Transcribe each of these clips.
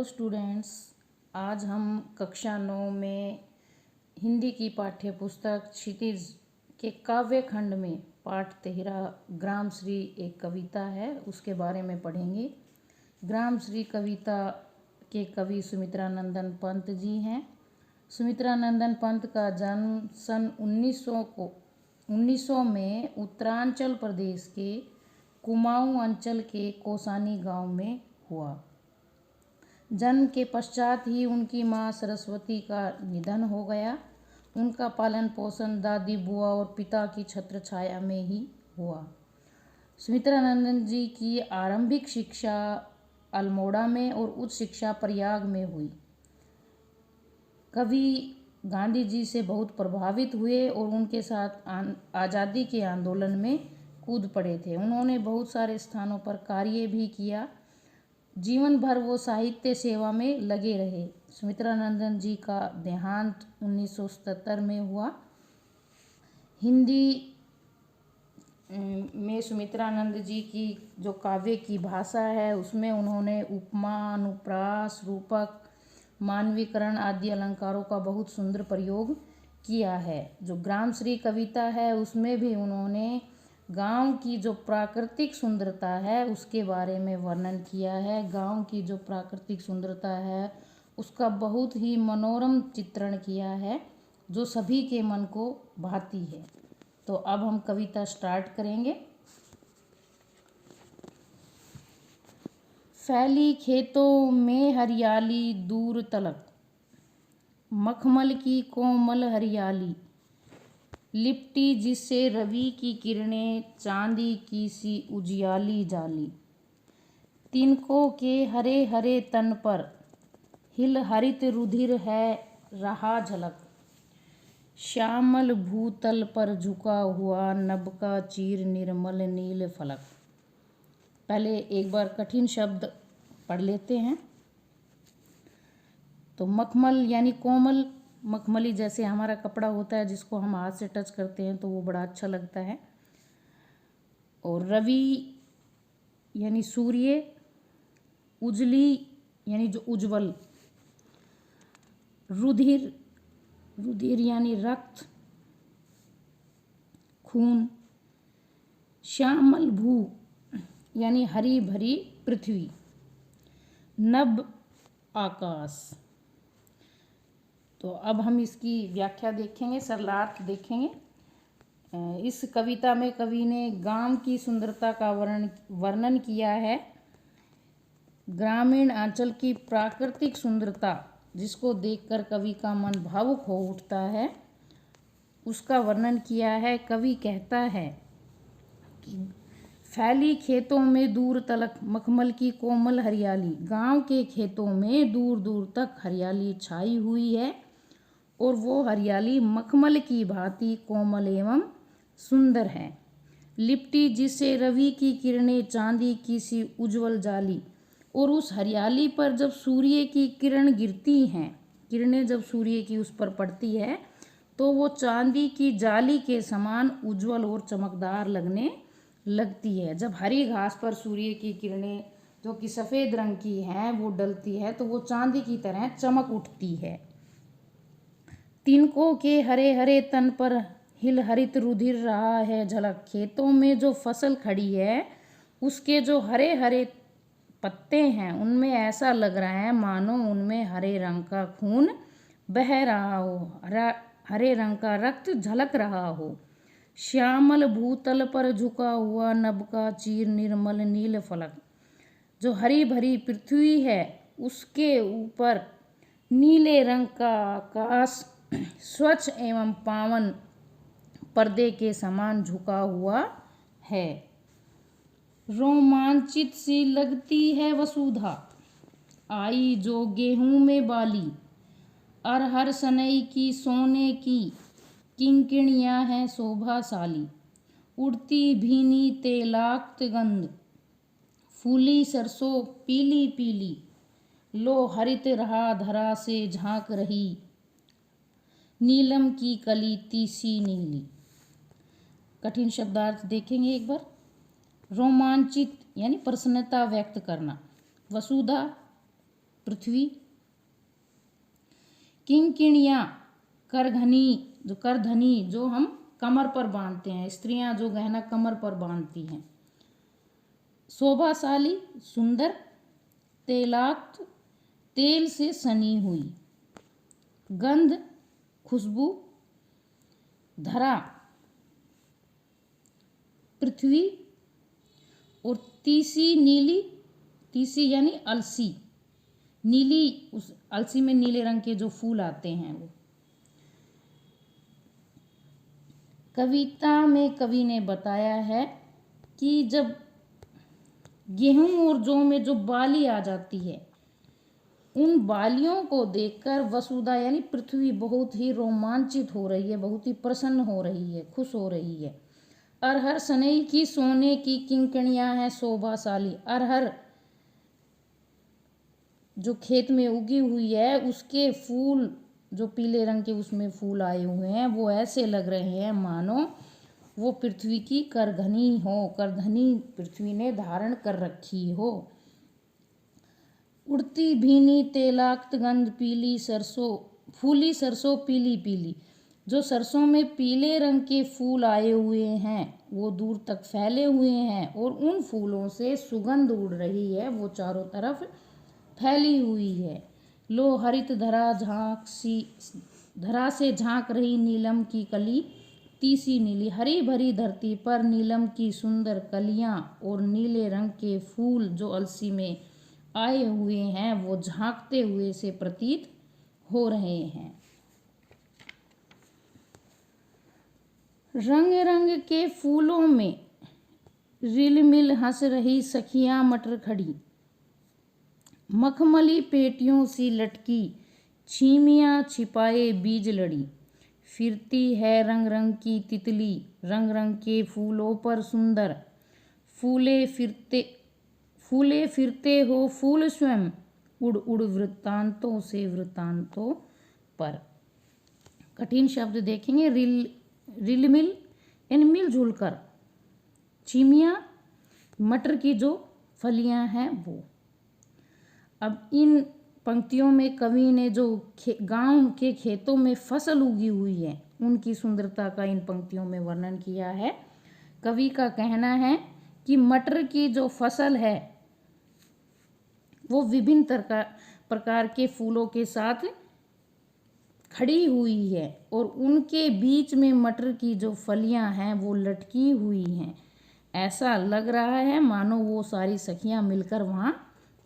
Students, आज हम कक्षा 9 में हिंदी की पाठ्य पुस्तक क्षितिज के काव्य खंड में पाठ 13 ग्राम श्री एक कविता है उसके बारे में पढ़ेंगे। ग्राम श्री कविता के कवि सुमित्रानंदन पंत जी हैं। सुमित्रानंदन पंत का जन्म सन 1900 में उत्तरांचल प्रदेश के कुमाऊं अंचल के कोसानी गांव में हुआ। जन्म के पश्चात ही उनकी मां सरस्वती का निधन हो गया। उनका पालन पोषण दादी बुआ और पिता की छत्र छाया में ही हुआ। सुमित्रानंदन जी की आरंभिक शिक्षा अल्मोड़ा में और उच्च शिक्षा प्रयाग में हुई। कवि गांधी जी से बहुत प्रभावित हुए और उनके साथ आज़ादी के आंदोलन में कूद पड़े थे। उन्होंने बहुत सारे स्थानों पर कार्य भी किया। जीवन भर वो साहित्य सेवा में लगे रहे। सुमित्रानंदन जी का देहांत 1977 में हुआ। हिंदी में सुमित्रानंद जी की जो काव्य की भाषा है उसमें उन्होंने उपमा, अनुप्रास, रूपक, मानवीकरण आदि अलंकारों का बहुत सुंदर प्रयोग किया है। जो ग्राम श्री कविता है उसमें भी उन्होंने गांव की जो प्राकृतिक सुंदरता है उसके बारे में वर्णन किया है। गांव की जो प्राकृतिक सुंदरता है उसका बहुत ही मनोरम चित्रण किया है जो सभी के मन को भाती है। तो अब हम कविता स्टार्ट करेंगे। फैली खेतों में हरियाली दूर तलक, मखमल की कोमल हरियाली, लिपटी जिससे रवि की किरणें चांदी की सी उजियाली जाली। तिनकों के हरे हरे तन पर हिल हरित रुधिर है रहा झलक, श्यामल भूतल पर झुका हुआ नभ का चीर निर्मल नील फलक। पहले एक बार कठिन शब्द पढ़ लेते हैं। तो मखमल यानी कोमल, मखमली जैसे हमारा कपड़ा होता है जिसको हम हाथ से टच करते हैं तो वो बड़ा अच्छा लगता है। और रवि यानी सूर्य, उजली यानी जो उज्जवल, रुधिर, रुधिर यानी रक्त, खून, श्यामल भू यानी हरी भरी पृथ्वी, नभ आकाश। तो अब हम इसकी व्याख्या देखेंगे, सरलार्थ देखेंगे। इस कविता में कवि ने गांव की सुंदरता का वर्णन किया है। ग्रामीण अंचल की प्राकृतिक सुंदरता जिसको देखकर कवि का मन भावुक हो उठता है उसका वर्णन किया है। कवि कहता है कि फैली खेतों में दूर तलक मखमल की कोमल हरियाली। गांव के खेतों में दूर दूर तक हरियाली छाई हुई है और वो हरियाली मखमल की भांति कोमल एवं सुंदर है। लिपटी जिससे रवि की किरणें चांदी की सी उज्जवल जाली। और उस हरियाली पर जब सूर्य की किरण गिरती हैं, किरणें जब सूर्य की उस पर पड़ती है तो वो चांदी की जाली के समान उज्जवल और चमकदार लगने लगती है। जब हरी घास पर सूर्य की किरणें जो कि सफ़ेद रंग की हैं वो डलती है तो वो चांदी की तरह चमक उठती है। तिनकों के हरे हरे तन पर हिल हरित रुधिर रहा है झलक। खेतों में जो फसल खड़ी है उसके जो हरे हरे पत्ते हैं उनमें ऐसा लग रहा है मानो उनमें हरे रंग का खून बह रहा हो, हरे रंग का रक्त झलक रहा हो। श्यामल भूतल पर झुका हुआ नभ का चीर निर्मल नील फलक। जो हरी भरी पृथ्वी है उसके ऊपर नीले रंग का आकाश स्वच्छ एवं पावन पर्दे के समान झुका हुआ है। रोमांचित सी लगती है वसुधा आई जो गेहूं में बाली। अरहर सनई की सोने की किंकिणियां हैं शोभाशाली। उड़ती भीनी तेलाक्त गंध, फूली सरसों पीली पीली। लो हरित रहा धरा से झांक रही, नीलम की कली तीसी नीली। कठिन शब्दार्थ देखेंगे एक बार। रोमांचित यानी प्रसन्नता व्यक्त करना। वसुधा पृथ्वी। किंकिणियाँ, करधनी जो हम कमर पर बांधते हैं, स्त्रियां जो गहना कमर पर बांधती हैं। शोभाशाली, सुंदर। तेलाक्त, तेल से सनी हुई। गंध, खुशबू। धरा, पृथ्वी। और तीसी, नीली। तीसी यानी अलसी, नीली, उस अलसी में नीले रंग के जो फूल आते हैं वो। कविता में कवि ने बताया है कि जब गेहूं और जौ में जो बाली आ जाती है, उन बालियों को देखकर वसुधा यानी पृथ्वी बहुत ही रोमांचित हो रही है, बहुत ही प्रसन्न हो रही है, खुश हो रही है। अरहर सनई की सोने की किंकणियां हैं शोभाशाली। अरहर जो खेत में उगी हुई है, उसके फूल जो पीले रंग के उसमें फूल आए हुए हैं, वो ऐसे लग रहे हैं मानो वो पृथ्वी की करधनी हो, करधनी पृथ्वी ने धारण कर रखी हो। उड़ती भीनी तेलाक्त गंध, पीली सरसों, फूली सरसों पीली पीली। जो सरसों में पीले रंग के फूल आए हुए हैं वो दूर तक फैले हुए हैं और उन फूलों से सुगंध उड़ रही है, वो चारों तरफ फैली हुई है। लो हरित धरा से झांक रही नीलम की कली। तीसी नीली, हरी भरी धरती पर नीलम की सुंदर कलियां और नीले रंग के फूल जो अलसी में आए हुए हैं वो झांकते हुए से प्रतीत हो रहे हैं। रंग रंग के फूलों में रिलमिल हंस रही सखियां मटर खड़ी। मखमली पेटियों सी लटकी छीमियाँ छिपाए बीज लड़ी। फिरती है रंग रंग की तितली, रंग रंग के फूलों पर सुंदर। फूले फिरते हो फूल स्वयं, उड़ उड़ वृत्तांतों से वृत्तांतों पर। कठिन शब्द देखेंगे। रिलमिल यानी मिलजुल कर। छीमियाँ, मटर की जो फलियां हैं वो। अब इन पंक्तियों में कवि ने जो गांव के खेतों में फसल उगी हुई है उनकी सुंदरता का इन पंक्तियों में वर्णन किया है। कवि का कहना है कि मटर की जो फसल है वो विभिन्न प्रकार के फूलों के साथ खड़ी हुई है और उनके बीच में मटर की जो फलियां हैं वो लटकी हुई हैं। ऐसा लग रहा है मानो वो सारी सखियां मिलकर वहाँ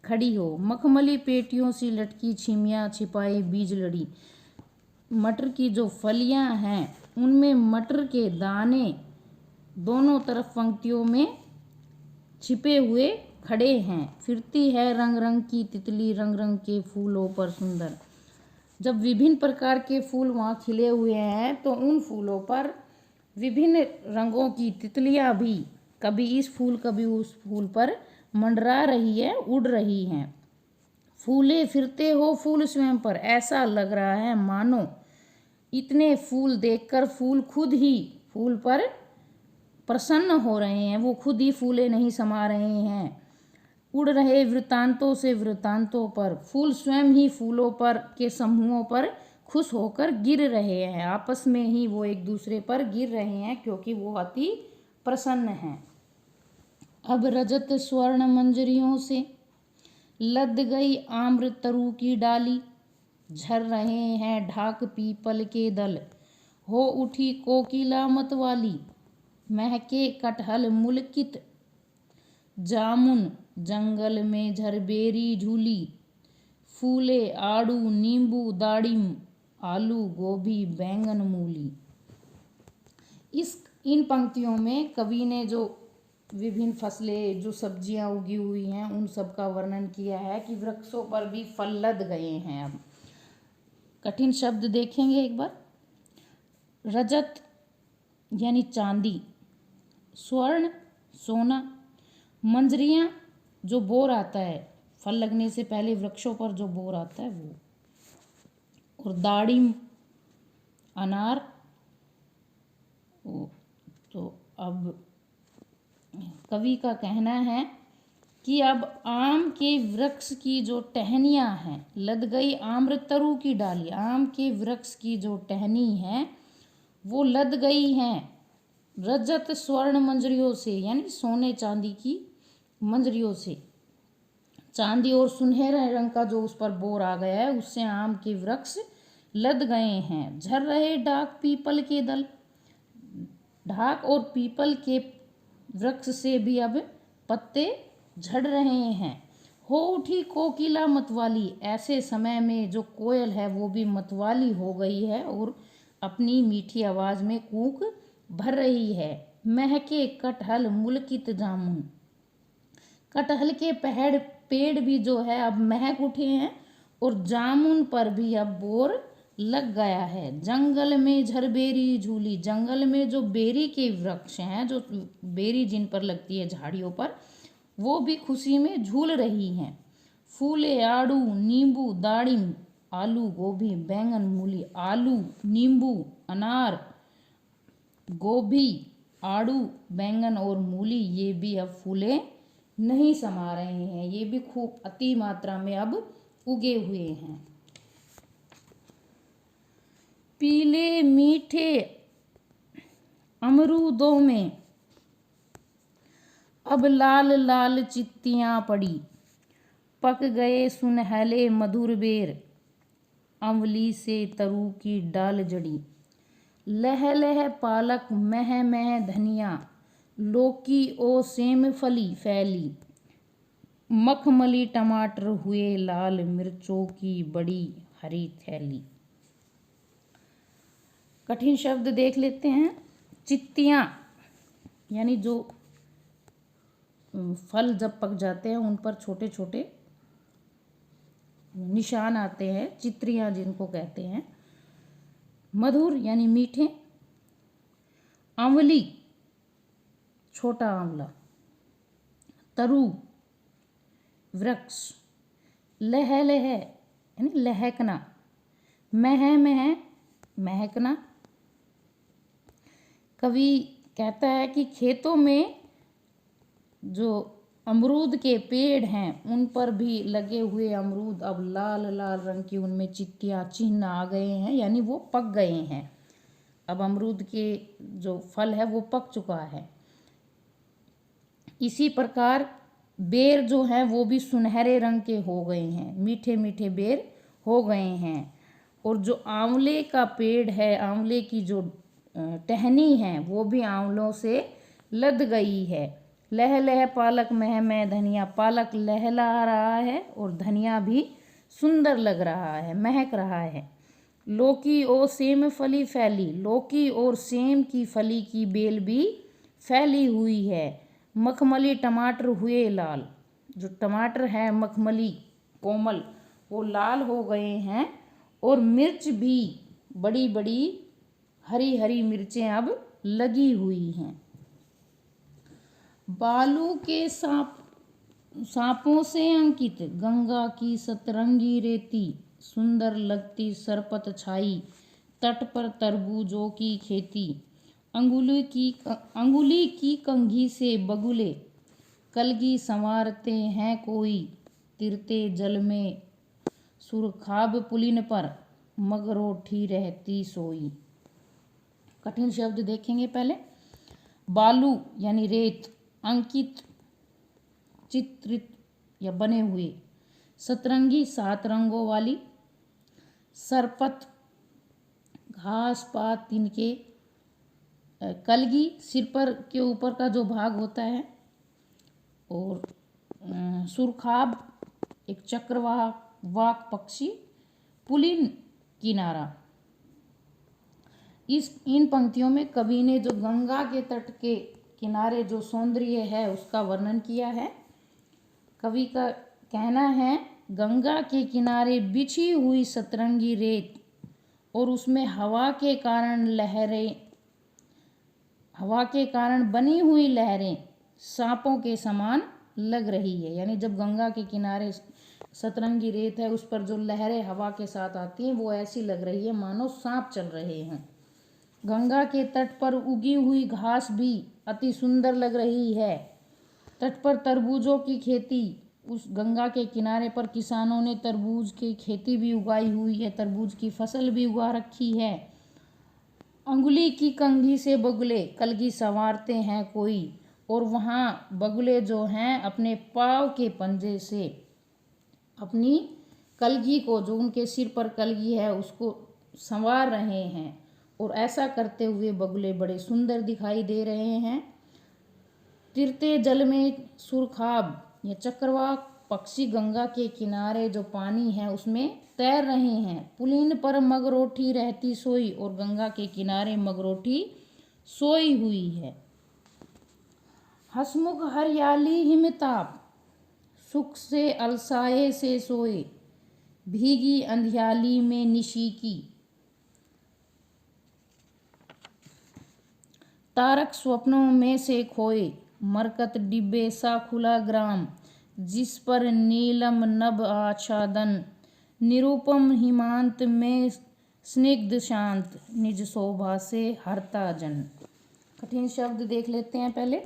खड़ी हो। मखमली पेटियों सी लटकी छिमियाँ छिपाए बीज लड़ी। मटर की जो फलियां हैं उनमें मटर के दाने दोनों तरफ पंक्तियों में छिपे हुए खड़े हैं। फिरती है रंग रंग की तितली, रंग रंग के फूलों पर सुंदर। जब विभिन्न प्रकार के फूल वहाँ खिले हुए हैं तो उन फूलों पर विभिन्न रंगों की तितलियाँ भी कभी इस फूल कभी उस फूल पर मंडरा रही है, उड़ रही हैं। फूले फिरते हो फूल स्वयं पर, ऐसा लग रहा है मानो इतने फूल देखकर फूल खुद ही फूल पर प्रसन्न हो रहे हैं, वो खुद ही फूले नहीं समा रहे हैं। उड़ रहे वृत्तांतों से वृत्तांतों पर, फूल स्वयं ही फूलों पर के समूहों पर खुश होकर गिर रहे हैं, आपस में ही वो एक दूसरे पर गिर रहे हैं क्योंकि वो अति प्रसन्न हैं। अब रजत स्वर्ण मंजरियों से लद गई आम्र तरु की डाली। झर रहे हैं ढाक पीपल के दल, हो उठी कोकिला मतवाली। महके कटहल मुलकित जामुन, जंगल में झरबेरी झूली। फूले आड़ू नींबू दाड़िम, आलू गोभी बैंगन मूली। इन पंक्तियों में कवि ने जो विभिन्न फसलें जो सब्जियां उगी हुई हैं उन सब का वर्णन किया है कि वृक्षों पर भी फल लद गए हैं। अब कठिन शब्द देखेंगे एक बार। रजत यानी चांदी, स्वर्ण सोना, मंजरियाँ जो बोर आता है फल लगने से पहले वृक्षों पर जो बोर आता है वो, और दाड़िम अनार। तो अब कवि का कहना है कि अब आम के वृक्ष की जो टहनियाँ हैं, लद गई आम्रतरु की डाली, आम के वृक्ष की जो टहनी है वो लद गई हैं रजत स्वर्ण मंजरियों से, यानी सोने चांदी की मंजरियों से। चांदी और सुनहरे रंग का जो उस पर बोर आ गया है उससे आम के वृक्ष लद गए हैं। झर रहे ढाक पीपल के दल, ढाक और पीपल के वृक्ष से भी अब पत्ते झड़ रहे हैं। हो उठी कोकिला मतवाली, ऐसे समय में जो कोयल है वो भी मतवाली हो गई है और अपनी मीठी आवाज में कूक भर रही है। महके कटहल मुलकित जामुन, कटहल के पेड़ भी जो है अब महक उठे हैं और जामुन पर भी अब बोर लग गया है। जंगल में झरबेरी झूली, जंगल में जो बेरी के वृक्ष हैं, जो बेरी जिन पर लगती है झाड़ियों पर, वो भी खुशी में झूल रही हैं। फूले आड़ू नींबू दाड़िम, आलू गोभी बैंगन मूली, आलू नींबू अनार गोभी आड़ू बैंगन और मूली ये भी अब फूले नहीं समा रहे हैं, ये भी खूब अति मात्रा में अब उगे हुए हैं। पीले मीठे अमरूदों में अब लाल लाल चित्तियाँ पड़ी, पक गए सुनहले मधुर बेर, अमली से तरु की डाल जड़ी। लह लह पालक मह मह धनिया, लौकी ओ सेम फली फैली, मखमली टमाटर हुए लाल, मिर्चों की बड़ी हरी थैली। कठिन शब्द देख लेते हैं। चित्तियाँ यानी जो फल जब पक जाते हैं उन पर छोटे छोटे निशान आते हैं, चित्रियाँ जिनको कहते हैं। मधुर यानी मीठे, आंवली छोटा आंवला, तरु वृक्ष, लह लह यानी लहकना, मह मह महकना। कवि कहता है कि खेतों में जो अमरूद के पेड़ हैं उन पर भी लगे हुए अमरूद अब लाल लाल रंग की उनमें चित्तियाँ चिन्ह आ गए हैं, यानी वो पक गए हैं। अब अमरूद के जो फल है वो पक चुका है। इसी प्रकार बेर जो हैं वो भी सुनहरे रंग के हो गए हैं, मीठे मीठे बेर हो गए हैं। और जो आंवले का पेड़ है, आंवले की जो टहनी है वो भी आंवलों से लद गई है। लह लह पालक मह मह धनिया, पालक लहला रहा है और धनिया भी सुंदर लग रहा है, महक रहा है। लौकी और सेम फली फैली, लौकी और सेम की फली की बेल भी फैली हुई है। मखमली टमाटर हुए लाल, जो टमाटर है मखमली कोमल वो लाल हो गए हैं। और मिर्च भी बड़ी बड़ी हरी हरी मिर्चें अब लगी हुई हैं। बालू के सांपों से अंकित गंगा की सतरंगी रेती, सुंदर लगती सरपत छाई, तट पर तरबूजों की खेती। अंगुली की कंघी से बगुले कलगी संवारते हैं कोई, तिरते जल में सुरखाब पुलिन पर मगरोठी रहती सोई। कठिन शब्द देखेंगे पहले। बालू यानी रेत, अंकित चित्रित या बने हुए, सतरंगी 7 रंगों वाली, सरपत घास पात तिनके, कलगी सिर पर के ऊपर का जो भाग होता है, और सुरखाब एक चक्रवाक पक्षी, पुलिन किनारा। इन पंक्तियों में कवि ने जो गंगा के तट के किनारे जो सौंदर्य है उसका वर्णन किया है। कवि का कहना है गंगा के किनारे बिछी हुई सतरंगी रेत और उसमें हवा के कारण बनी हुई लहरें सांपों के समान लग रही है। यानी जब गंगा के किनारे सतरंगी रेत है उस पर जो लहरें हवा के साथ आती हैं वो ऐसी लग रही है मानो सांप चल रहे हैं। गंगा के तट पर उगी हुई घास भी अति सुंदर लग रही है। तट पर तरबूजों की खेती, उस गंगा के किनारे पर किसानों ने तरबूज की खेती भी उगाई हुई है, तरबूज की फसल भी उगा रखी है। अंगुली की कंघी से बगुले कलगी संवारते हैं कोई, और वहाँ बगुले जो हैं अपने पाँव के पंजे से अपनी कलगी को, जो उनके सिर पर कलगी है, उसको संवार रहे हैं। और ऐसा करते हुए बगुले बड़े सुंदर दिखाई दे रहे हैं। तिरते जल में सुरखाब, ये चक्रवाक पक्षी गंगा के किनारे जो पानी है उसमें तैर रहे हैं। पुलिन पर मगरोठी रहती सोई, और गंगा के किनारे मगरोठी सोई हुई है। हसमुख हरियाली हिमताप, सुख से अलसाए से सोए, भीगी अंधियाली में निशी की। तारक स्वप्नों में से खोए, मरकत डिब्बे सा खुला ग्राम, जिस पर नीलम नभ आच्छादन, निरूपम हिमांत में स्निग्ध शांत, निज शोभा से हरता जन। कठिन शब्द देख लेते हैं पहले।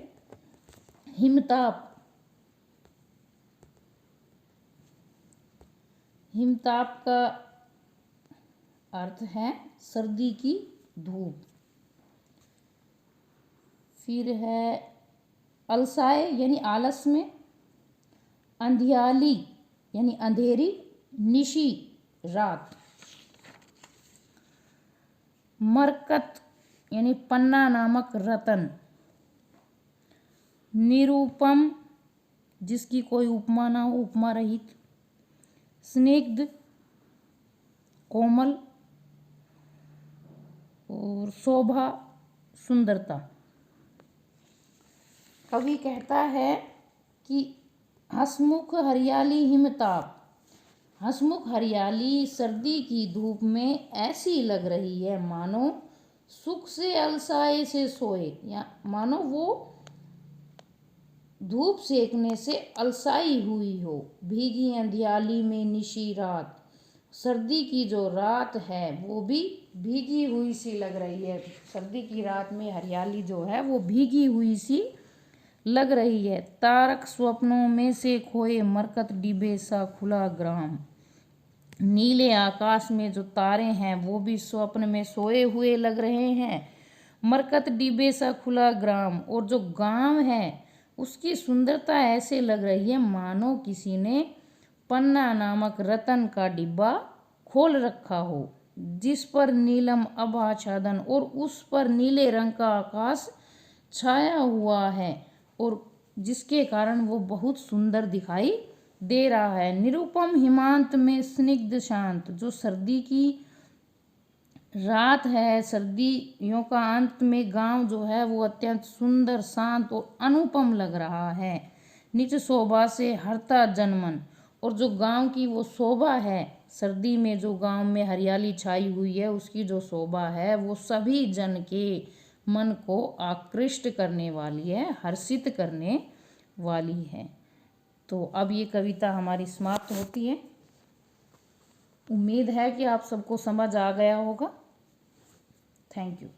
हिमताप, हिमताप का अर्थ है सर्दी की धूप। फिर है अलसाए यानी आलस में, अंधियाली यानी अंधेरी, निशी रात। मरकत यानी पन्ना नामक रतन। निरूपम जिसकी कोई उपमा ना हो, उपमा रहित। स्निग्ध कोमल, और शोभा सुंदरता। कवि कहता है कि हसमुख हरियाली हिमताप, हसमुख हरियाली सर्दी की धूप में ऐसी लग रही है मानो सुख से अलसाए से सोए, या मानो वो धूप सेकने से अलसाई हुई हो। भीगी अंधियाली में निशी रात, सर्दी की जो रात है वो भी भीगी हुई सी लग रही है। सर्दी की रात में हरियाली जो है वो भीगी हुई सी लग रही है। तारक स्वप्नों में से खोए, मरकत डिबे सा खुला ग्राम, नीले आकाश में जो तारे हैं वो भी स्वप्न में सोए हुए लग रहे हैं। मरकत डिबे सा खुला ग्राम, और जो गांव है उसकी सुंदरता ऐसे लग रही है मानो किसी ने पन्ना नामक रतन का डिब्बा खोल रखा हो, जिस पर नीलम आच्छादन, और उस पर नीले रंग का आकाश छाया हुआ है, और जिसके कारण वो बहुत सुंदर दिखाई दे रहा है। निरूपम हिमांत में स्निग्ध शांत, जो सर्दी की रात है, सर्दियों का अंत में गांव जो है वो अत्यंत सुंदर, शांत और अनुपम लग रहा है। निज शोभा से हरता जनमन, और जो गांव की वो शोभा है, सर्दी में जो गांव में हरियाली छाई हुई है उसकी जो शोभा है वो सभी जन के मन को आकृष्ट करने वाली है, हर्षित करने वाली है। तो अब ये कविता हमारी समाप्त होती है। उम्मीद है कि आप सबको समझ आ गया होगा। Thank you.